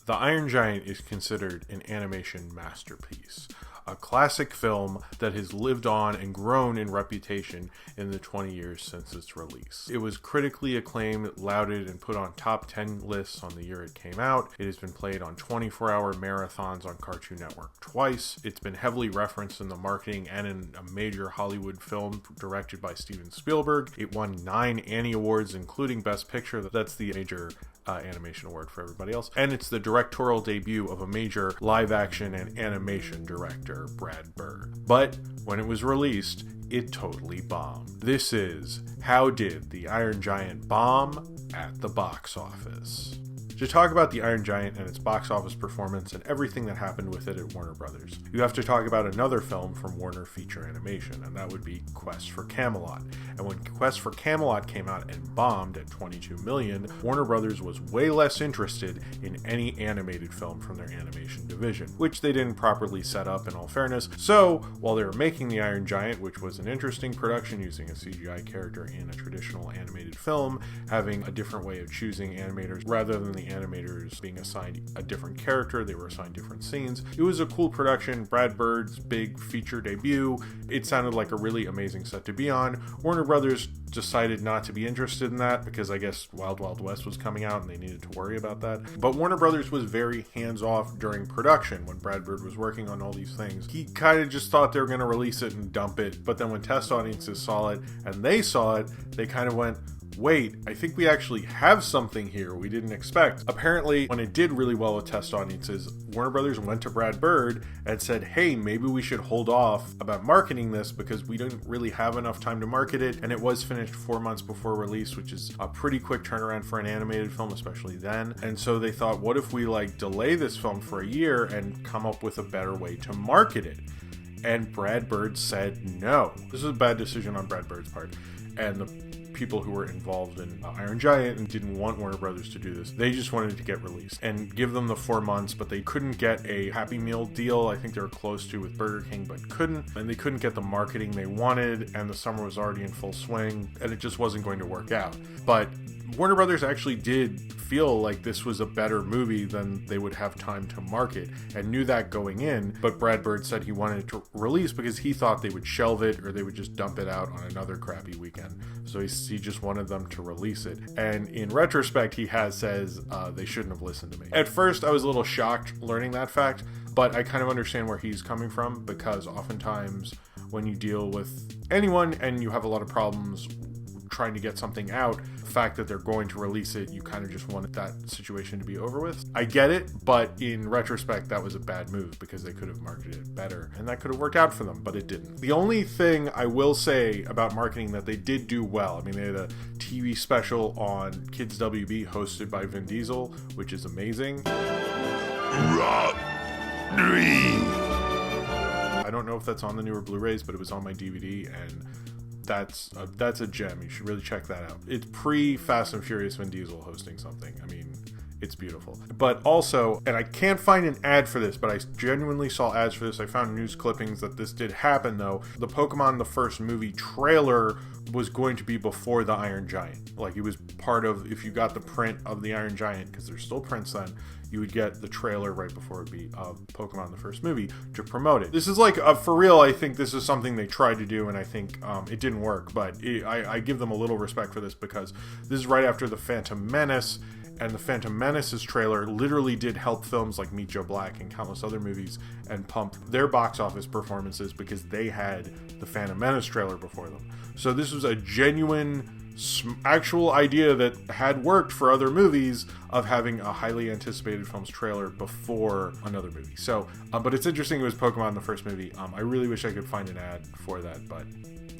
The Iron Giant is considered an animation masterpiece, a classic film that has lived on and grown in reputation in the 20 years since its release. It was critically acclaimed, lauded, and put on top 10 lists on the year it came out. It has been played on 24-hour marathons on Cartoon Network twice. It's been heavily referenced in the marketing and in a major Hollywood film directed by Steven Spielberg. It won 9 Annie Awards, including Best Picture. That's the major animation award for everybody else. And it's the directorial debut of a major live action and animation director, Brad Bird. But when it was released, it totally bombed. This is How Did the Iron Giant Bomb at the Box Office? To talk about the Iron Giant and its box office performance and everything that happened with it at Warner Brothers, you have to talk about another film from Warner Feature Animation, and that would be Quest for Camelot. And when Quest for Camelot came out and bombed at $22 million, Warner Brothers was way less interested in any animated film from their animation division, which they didn't properly set up in all fairness. So, while they were making the Iron Giant, which was an interesting production using a CGI character in a traditional animated film, having a different way of choosing animators rather than the animators being assigned a different character, they were assigned different scenes. It was a cool production, Brad Bird's big feature debut. It sounded like a really amazing set to be on. Warner Brothers decided not to be interested in that because I guess Wild Wild West was coming out and they needed to worry about that. But Warner Brothers was very hands-off during production when Brad Bird was working on all these things. He kind of just thought they were going to release it and dump it, but then when test audiences saw it and they saw it, they kind of went, wait, I think we actually have something here we didn't expect. Apparently, when it did really well with test audiences, Warner Brothers went to Brad Bird and said, hey, maybe we should hold off about marketing this because we didn't really have enough time to market it, and it was finished 4 months before release, which is a pretty quick turnaround for an animated film, especially then. And so they thought, what if we delay this film for a year and come up with a better way to market it? And Brad Bird said no. This was a bad decision on Brad Bird's part. And the people who were involved in Iron Giant and didn't want Warner Brothers to do this. They just wanted it to get released and give them the 4 months, but they couldn't get a Happy Meal deal. I think they were close to with Burger King, but couldn't. And they couldn't get the marketing they wanted, and the summer was already in full swing, and it just wasn't going to work out. But Warner Brothers actually did feel like this was a better movie than they would have time to market and knew that going in, but Brad Bird said he wanted it to release because he thought they would shelve it or they would just dump it out on another crappy weekend. So he just wanted them to release it. And in retrospect, he says they shouldn't have listened to me. At first, I was a little shocked learning that fact, but I kind of understand where he's coming from because oftentimes when you deal with anyone and you have a lot of problems trying to get something out, the fact that they're going to release it, you kind of just wanted that situation to be over with. I get it, but in retrospect, that was a bad move because they could have marketed it better and that could have worked out for them, but it didn't. The only thing I will say about marketing that they did do well, I mean, they had a TV special on Kids WB hosted by Vin Diesel, which is amazing. I don't know if that's on the newer Blu-rays, but it was on my DVD, and that's a gem. You should really check that out. It's pre-Fast and Furious Vin Diesel hosting something. I mean, it's beautiful. But also, and I can't find an ad for this, but I genuinely saw ads for this. I found news clippings that this did happen, though. The Pokemon the First movie trailer was going to be before the Iron Giant. Like, it was part of, if you got the print of the Iron Giant, because there's still prints then, you would get the trailer right before it would be Pokemon the First movie to promote it. This is for real, I think this is something they tried to do, and I think it didn't work, but I give them a little respect for this because this is right after The Phantom Menace, and The Phantom Menace's trailer literally did help films like Meet Joe Black and countless other movies and pump their box office performances because they had The Phantom Menace trailer before them. So this was a genuine actual idea that had worked for other movies of having a highly anticipated film's trailer before another movie. So, but it's interesting it was Pokemon the First movie. I really wish I could find an ad for that, but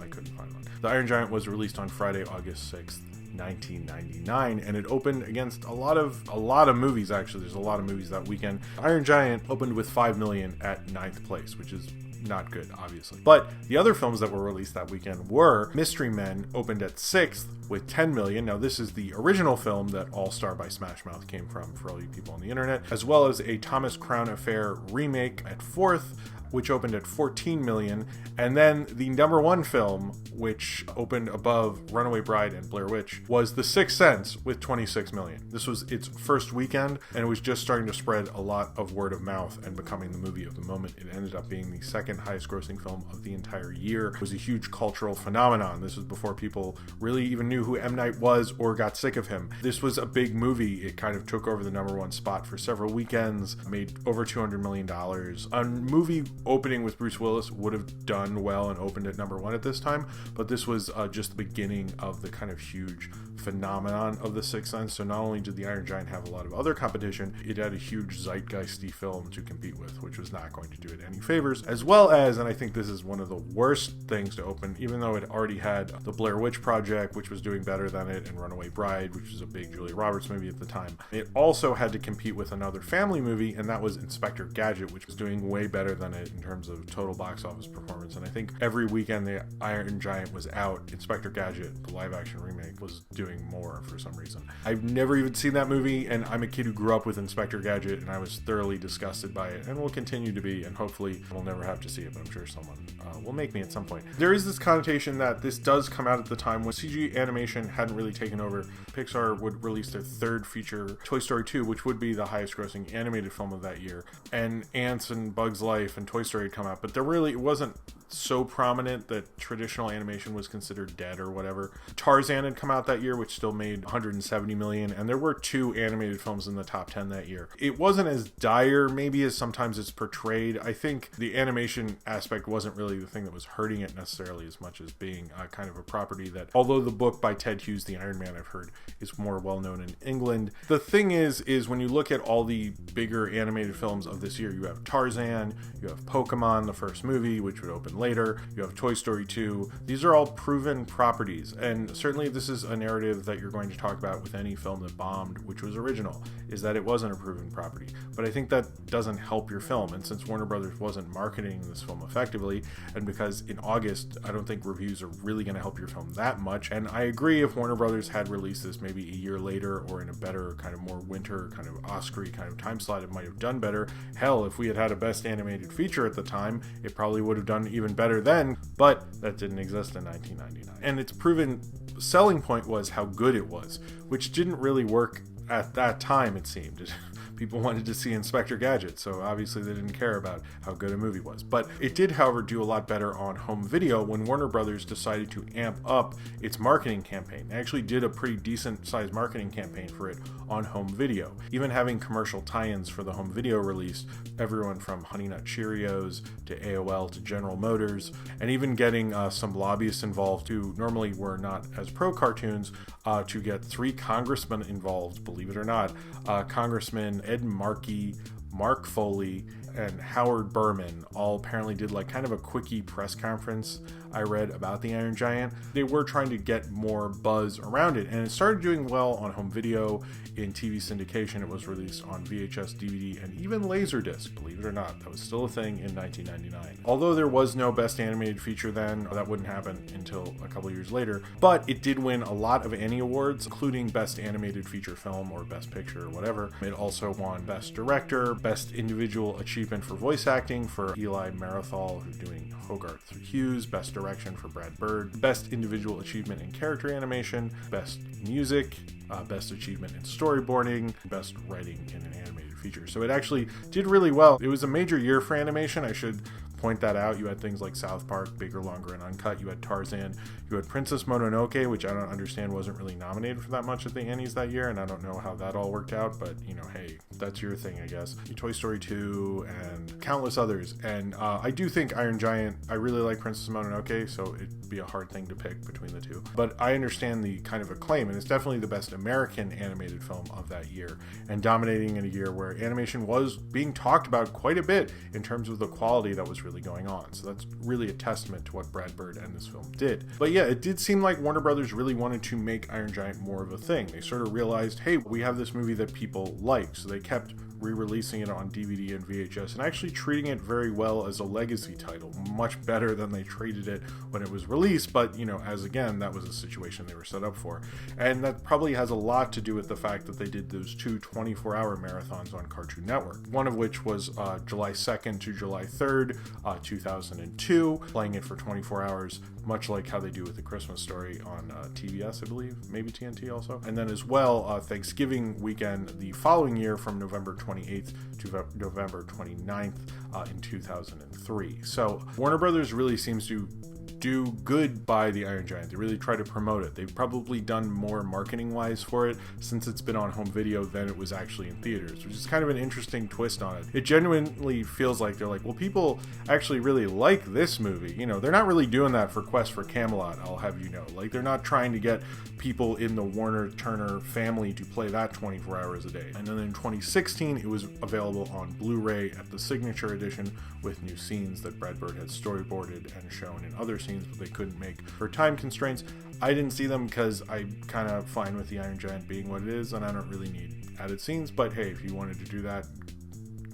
I couldn't find one. The Iron Giant was released on Friday, August 6th. 1999, and it opened against a lot of movies. Actually, there's a lot of movies that weekend. Iron Giant opened with $5 million at 9th place, which is not good, obviously. But the other films that were released that weekend were Mystery Men, opened at 6th with $10 million. Now, this is the original film that All Star by Smash Mouth came from, for all you people on the internet, as well as a Thomas Crown Affair remake at 4th, which opened at 14 million, and then the number one film, which opened above Runaway Bride and Blair Witch, was The Sixth Sense with 26 million. This was its first weekend, and it was just starting to spread a lot of word of mouth and becoming the movie of the moment. It ended up being the second highest grossing film of the entire year. It was a huge cultural phenomenon. This was before people really even knew who M. Night was or got sick of him. This was a big movie. It kind of took over the number one spot for several weekends, made over $200 million. A movie opening with Bruce Willis would have done well and opened at number one at this time, but this was just the beginning of the kind of huge phenomenon of The Sixth Sense. So not only did the Iron Giant have a lot of other competition, it had a huge zeitgeisty film to compete with, which was not going to do it any favors, as well as, and I think this is one of the worst things to open, even though it already had The Blair Witch Project, which was doing better than it, and Runaway Bride, which was a big Julia Roberts movie at the time. It also had to compete with another family movie, and that was Inspector Gadget, which was doing way better than it in terms of total box office performance. And I think every weekend the Iron Giant was out, Inspector Gadget, the live action remake, was doing more for some reason. I've never even seen that movie, and I'm a kid who grew up with Inspector Gadget, and I was thoroughly disgusted by it, and will continue to be, and hopefully we'll never have to see it, but I'm sure someone will make me at some point. There is this connotation that this does come out at the time when CG animation hadn't really taken over. Pixar would release their third feature, Toy Story 2, which would be the highest grossing animated film of that year, and Ants and Bugs Life and Toy Story had come out, but there really wasn't so prominent that traditional animation was considered dead or whatever. Tarzan had come out that year, which still made 170 million, and there were 2 animated films in the top 10 that year. It wasn't as dire maybe as sometimes it's portrayed. I think the animation aspect wasn't really the thing that was hurting it necessarily as much as being kind of a property that, although the book by Ted Hughes, The Iron Man, I've heard is more well known in England. The thing is when you look at all the bigger animated films of this year, you have Tarzan, you have Pokemon, the first movie, which would open later, you have Toy Story 2. These are all proven properties, and certainly this is a narrative that you're going to talk about with any film that bombed, which was original, is that it wasn't a proven property. But I think that doesn't help your film, and since Warner Brothers wasn't marketing this film effectively, and because in August I don't think reviews are really going to help your film that much, and I agree if Warner Brothers had released this maybe a year later or in a better kind of more winter kind of Oscar-y kind of time slot, it might have done better. Hell, if we had had a best animated feature at the time, it probably would have done even better then, but that didn't exist in 1999. And its proven selling point was how good it was, which didn't really work at that time, it seemed. People wanted to see Inspector Gadget, so obviously they didn't care about how good a movie was. But it did, however, do a lot better on home video when Warner Brothers decided to amp up its marketing campaign. They actually did a pretty decent-sized marketing campaign for it on home video, even having commercial tie-ins for the home video release, everyone from Honey Nut Cheerios to AOL to General Motors, and even getting some lobbyists involved who normally were not as pro-cartoons, to get 3 congressmen involved, believe it or not. Congressman Ed Markey, Mark Foley, and Howard Berman all apparently did like kind of a quickie press conference I read about the Iron Giant. They were trying to get more buzz around it, and it started doing well on home video, in TV syndication. It was released on VHS, DVD, and even Laserdisc, believe it or not. That was still a thing in 1999. Although there was no Best Animated Feature then, that wouldn't happen until a couple years later, but it did win a lot of Annie Awards, including Best Animated Feature Film or Best Picture or whatever. It also won Best Director, Best Individual Achievement for Voice Acting for Eli Marothal, who's doing Hogarth through Hughes, Best Direction for Brad Bird, Best Individual Achievement in Character Animation, Best Music, Best Achievement in Storyboarding, Best Writing in an Animated Feature. So it actually did really well. It was a major year for animation. I should point that out. You had things like South Park, Bigger, Longer, and Uncut. You had Tarzan. You had Princess Mononoke, which I don't understand wasn't really nominated for that much at the Annies that year, and I don't know how that all worked out, but, you know, hey, that's your thing, I guess. Toy Story 2 and countless others. And I do think Iron Giant, I really like Princess Mononoke, so it'd be a hard thing to pick between the two. But I understand the kind of acclaim, and it's definitely the best American animated film of that year, and dominating in a year where animation was being talked about quite a bit in terms of the quality that was really going on. So that's really a testament to what Brad Bird and this film did. But yeah, it did seem like Warner Brothers really wanted to make Iron Giant more of a thing. They sort of realized, hey, we have this movie that people like, so they kept re-releasing it on DVD and VHS and actually treating it very well as a legacy title, much better than they treated it when it was released. But, as again, that was a situation they were set up for. And that probably has a lot to do with the fact that they did those two 24-hour marathons on Cartoon Network, one of which was July 2nd to July 3rd, 2002, playing it for 24 hours, much like how they do with The Christmas Story on TBS, I believe, maybe TNT also. And then as well, Thanksgiving weekend the following year from November 28th to November 29th in 2003. So Warner Brothers really seems to do good by the Iron Giant. They really try to promote it. They've probably done more marketing wise for it since it's been on home video than it was actually in theaters, which is kind of an interesting twist on it. It genuinely feels like they're like, well, people actually really like this movie. They're not really doing that for Quest for Camelot, I'll have you know. Like, they're not trying to get people in the Warner Turner family to play that 24 hours a day. And then in 2016, it was available on Blu-ray at the Signature Edition with new scenes that Brad Bird had storyboarded and shown in other scenes, but they couldn't make for time constraints. I didn't see them because I'm kind of fine with the Iron Giant being what it is, and I don't really need added scenes. But hey, if you wanted to do that,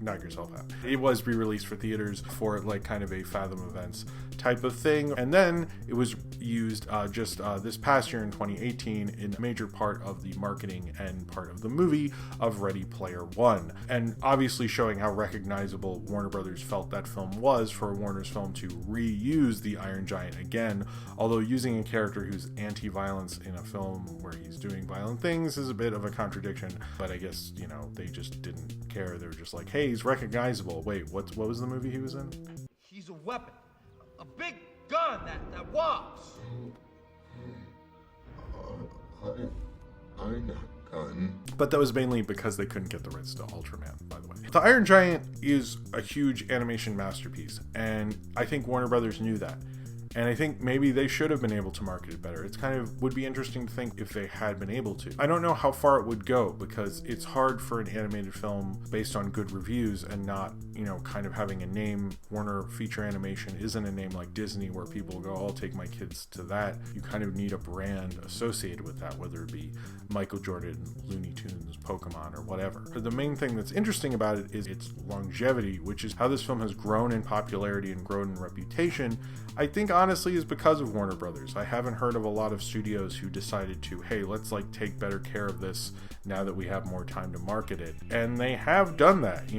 knock yourself out. It was re-released for theaters for like kind of a Fathom Events type of thing, and then it was used just this past year in 2018 in a major part of the marketing and part of the movie of Ready Player One, and obviously showing how recognizable Warner Brothers felt that film was for Warner's film to reuse the Iron Giant again, although using a character who's anti-violence in a film where he's doing violent things is a bit of a contradiction. But I guess they just didn't care. They were just like, hey, he's recognizable. Wait, what was the movie he was in? He's a weapon. A big gun that walks. I'm not gun. But that was mainly because they couldn't get the rights to Ultraman, by the way. The Iron Giant is a huge animation masterpiece, and I think Warner Brothers knew that. And I think maybe they should have been able to market it better. It's kind of would be interesting to think if they had been able to. I don't know how far it would go because it's hard for an animated film based on good reviews and not, kind of having a name. Warner Feature Animation isn't a name like Disney where people go, I'll take my kids to that. You kind of need a brand associated with that, whether it be Michael Jordan, Looney Tunes, Pokemon, or whatever. But the main thing that's interesting about it is its longevity, which is how this film has grown in popularity and grown in reputation. I think honestly is because of Warner Brothers. I haven't heard of a lot of studios who decided to, hey, let's take better care of this now that we have more time to market it. And they have done that,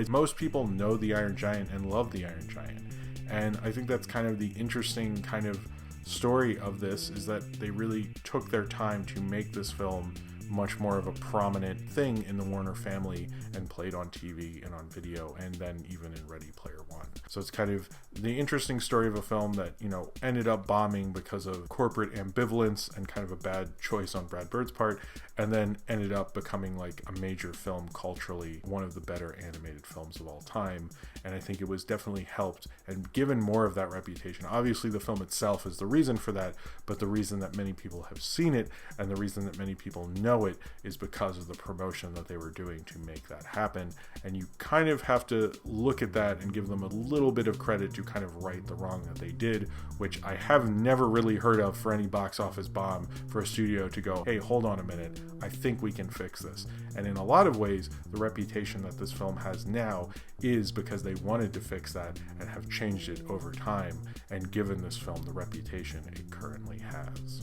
most people know the Iron Giant and love the Iron Giant. And I think that's kind of the interesting kind of story of this, is that they really took their time to make this film much more of a prominent thing in the Warner family and played on TV and on video, and then even in Ready Player One. So it's kind of the interesting story of a film that, ended up bombing because of corporate ambivalence and kind of a bad choice on Brad Bird's part, and then ended up becoming like a major film culturally, one of the better animated films of all time. And I think it was definitely helped and given more of that reputation. Obviously the film itself is the reason for that, but the reason that many people have seen it and the reason that many people know it is because of the promotion that they were doing to make that happen. And you kind of have to look at that and give them a little bit of credit to kind of right the wrong that they did, which I have never really heard of for any box office bomb for a studio to go, hey, hold on a minute, I think we can fix this. And in a lot of ways, the reputation that this film has now is because they wanted to fix that and have changed it over time and given this film the reputation it currently has.